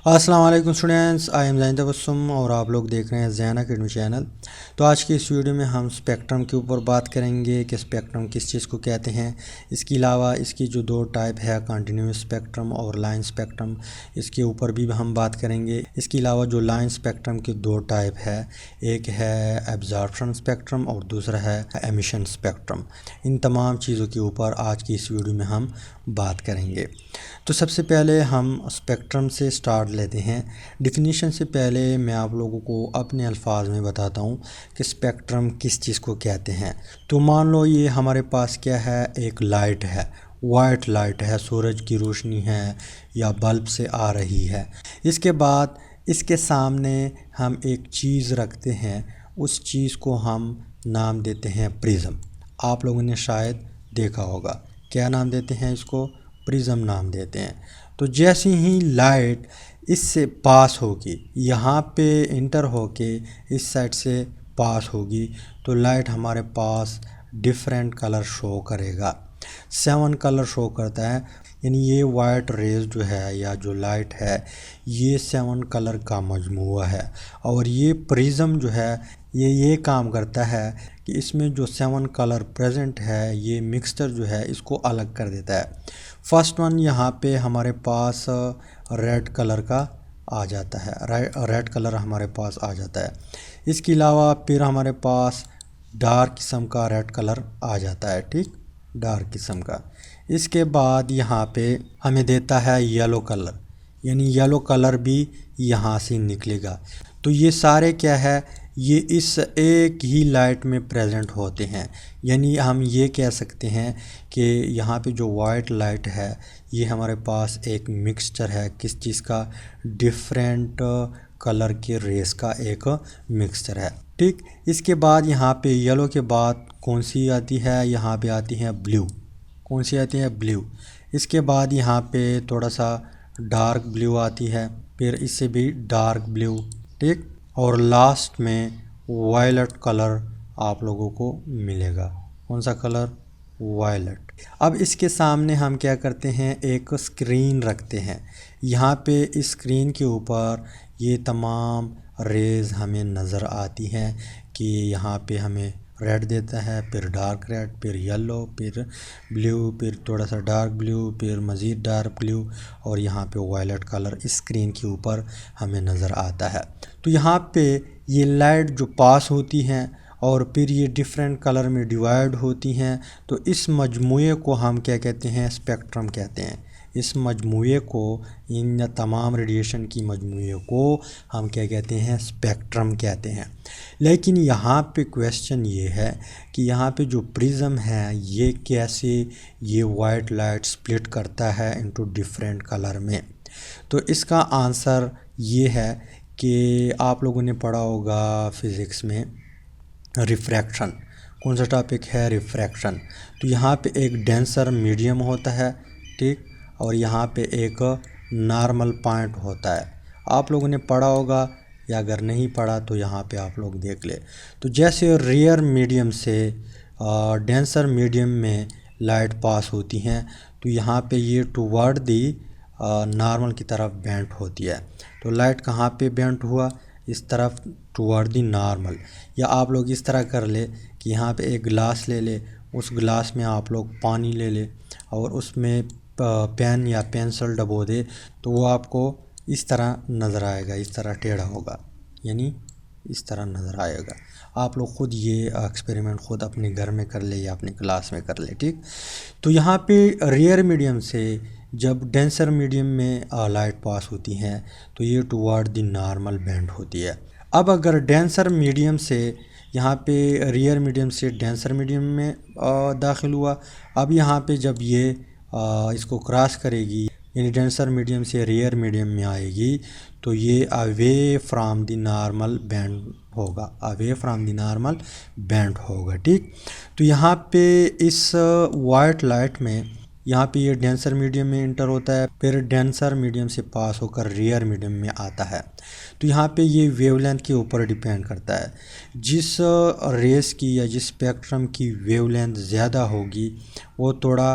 अस्सलाम वालेकुम students, I am ज़ैन तबस्सुम और आप लोग देख रहे हैं ज़ैन अकेडमी चैनल। तो आज की इस वीडियो में हम स्पेक्ट्रम के ऊपर बात करेंगे कि स्पेक्ट्रम किस चीज़ को कहते हैं। इसके अलावा इसकी जो दो टाइप है, कंटिन्यूस स्पेक्ट्रम और लाइन स्पेक्ट्रम, इसके ऊपर भी हम बात करेंगे। इसके अलावा जो लाइन स्पेक्ट्रम की दो टाइप है, एक है एब्जॉर्प्शन स्पेक्ट्रम और दूसरा है एमिशन स्पेक्ट्रम। इन तमाम चीज़ों के ऊपर आज की इस वीडियो में हम बात करेंगे। तो सबसे पहले हम स्पेक्ट्रम से स्टार्ट लेते हैं। डिफिनीशन से पहले मैं आप लोगों को अपने अल्फाज में बताता हूँ कि स्पेक्ट्रम किस चीज़ को कहते हैं। तो मान लो ये हमारे पास क्या है, एक लाइट है, वाइट लाइट है, सूरज की रोशनी है या बल्ब से आ रही है। इसके बाद इसके सामने हम एक चीज़ रखते हैं, उस चीज़ को हम नाम देते हैं प्रिज्म। आप लोगों ने शायद देखा होगा, क्या नाम देते हैं इसको? प्रिज्म नाम देते हैं। तो जैसे ही लाइट इससे पास होगी, यहाँ पे इंटर होके इस साइड से पास होगी, तो लाइट हमारे पास डिफरेंट कलर शो करेगा। 7 कलर शो करता है, यानी ये वाइट रेज जो है या जो लाइट है, ये 7 कलर का मजमूआ है। और ये प्रिज्म जो है ये काम करता है कि इसमें जो 7 कलर प्रेजेंट है, ये मिक्सचर जो है इसको अलग कर देता है। फर्स्ट वन यहाँ पे हमारे पास रेड कलर का आ जाता है, रेड कलर हमारे पास आ जाता है। इसके अलावा फिर हमारे पास डार्क किस्म का रेड कलर आ जाता है, ठीक, डार्क किस्म का। इसके बाद यहाँ पे हमें देता है येलो कलर, यानी येलो कलर भी यहाँ से निकलेगा। तो ये सारे क्या है, ये इस एक ही लाइट में प्रेजेंट होते हैं। यानी हम ये कह सकते हैं कि यहाँ पे जो वाइट लाइट है, ये हमारे पास एक मिक्सचर है, किस चीज़ का? डिफरेंट कलर के रेस का एक मिक्सचर है, ठीक। इसके बाद यहाँ पे येलो के बाद कौन सी आती है? यहाँ पे आती है ब्लू। कौन सी आती है? ब्लू। इसके बाद यहाँ पे थोड़ा सा डार्क ब्लू आती है, फिर इससे भी डार्क ब्लू, ठीक। और लास्ट में वायलेट कलर आप लोगों को मिलेगा। कौन सा कलर? वायलेट। अब इसके सामने हम क्या करते हैं, एक स्क्रीन रखते हैं। यहाँ पे इस स्क्रीन के ऊपर ये तमाम रेज़ हमें नज़र आती हैं कि यहाँ पे हमें रेड देता है, फिर डार्क रेड, फिर येलो, फिर ब्लू, फिर थोड़ा सा डार्क ब्लू, फिर मज़ीद डार्क ब्लू, और यहाँ पे वायलेट कलर इस स्क्रीन के ऊपर हमें नज़र आता है। तो यहाँ पे ये लाइट जो पास होती हैं और फिर ये डिफरेंट कलर में डिवाइड होती हैं, तो इस मजमूए को हम क्या कहते हैं? स्पेक्ट्रम कहते हैं। इस मजमूए को, इन तमाम रेडिएशन की मजमूए को हम क्या कहते हैं? स्पेक्ट्रम कहते हैं। लेकिन यहाँ पे क्वेश्चन ये है कि यहाँ पे जो प्रिज्म है, ये कैसे ये वाइट लाइट स्प्लिट करता है इनटू डिफरेंट कलर में? तो इसका आंसर ये है कि आप लोगों ने पढ़ा होगा फिज़िक्स में रिफ्रैक्शन। कौन सा टॉपिक है? रिफ्रैक्शन। तो यहाँ पे एक डेंसर मीडियम होता है, ठीक, और यहाँ पे एक नॉर्मल पॉइंट होता है। आप लोगों ने पढ़ा होगा, या अगर नहीं पढ़ा तो यहाँ पे आप लोग देख ले। तो जैसे रेयर मीडियम से डेंसर मीडियम में लाइट पास होती हैं, तो यहाँ पे ये टुवर्ड दी नॉर्मल की तरफ बेंट होती है। तो लाइट कहाँ पे बेंट हुआ? इस तरफ, टुवर्ड दी नॉर्मल। या आप लोग इस तरह कर ले कि यहाँ पे एक गिलास ले ले, उस गिलास में आप लोग पानी ले ले और उसमें पेन या पेंसिल डबो दे, तो वो आपको इस तरह नज़र आएगा, इस तरह टेढ़ा होगा, यानी इस तरह नज़र आएगा। आप लोग ख़ुद ये एक्सपेरिमेंट ख़ुद अपने घर में कर ले या अपनी क्लास में कर ले, ठीक। तो यहाँ पे रेयर मीडियम से जब डेंसर मीडियम में लाइट पास होती हैं, तो ये टुवर्ड द नॉर्मल बेंड होती है। अब अगर डेंसर मीडियम से यहाँ पे रेयर मीडियम से डेंसर मीडियम में दाखिल हुआ, अब यहाँ पे जब ये इसको क्रॉस करेगी, यानी डेंसर मीडियम से रेयर मीडियम में आएगी, तो ये away from the normal band होगा, away from the normal band होगा, ठीक। तो यहाँ पे इस वाइट लाइट में, यहाँ पे ये डेंसर मीडियम में इंटर होता है, फिर डेंसर मीडियम से पास होकर रेयर मीडियम में आता है। तो यहाँ पे ये वेवलेंथ के ऊपर डिपेंड करता है। जिस रेस की या जिस स्पेक्ट्रम की वेवलेंथ ज़्यादा होगी, वो थोड़ा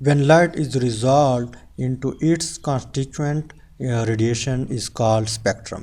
when light is resolved into its constituent radiation is called spectrum.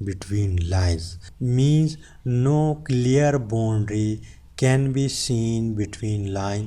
between lines means no clear boundary can be seen between line.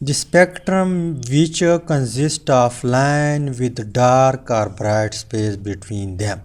The spectrum which consists of line with dark or bright space between them.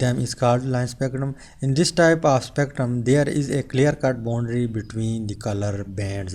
them is called line spectrum. In this type of spectrum there is a clear cut boundary between the color bands.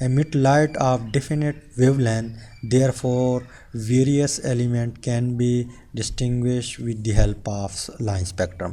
emit light of definite wavelength, therefore various element can be distinguished with the help of line spectrum۔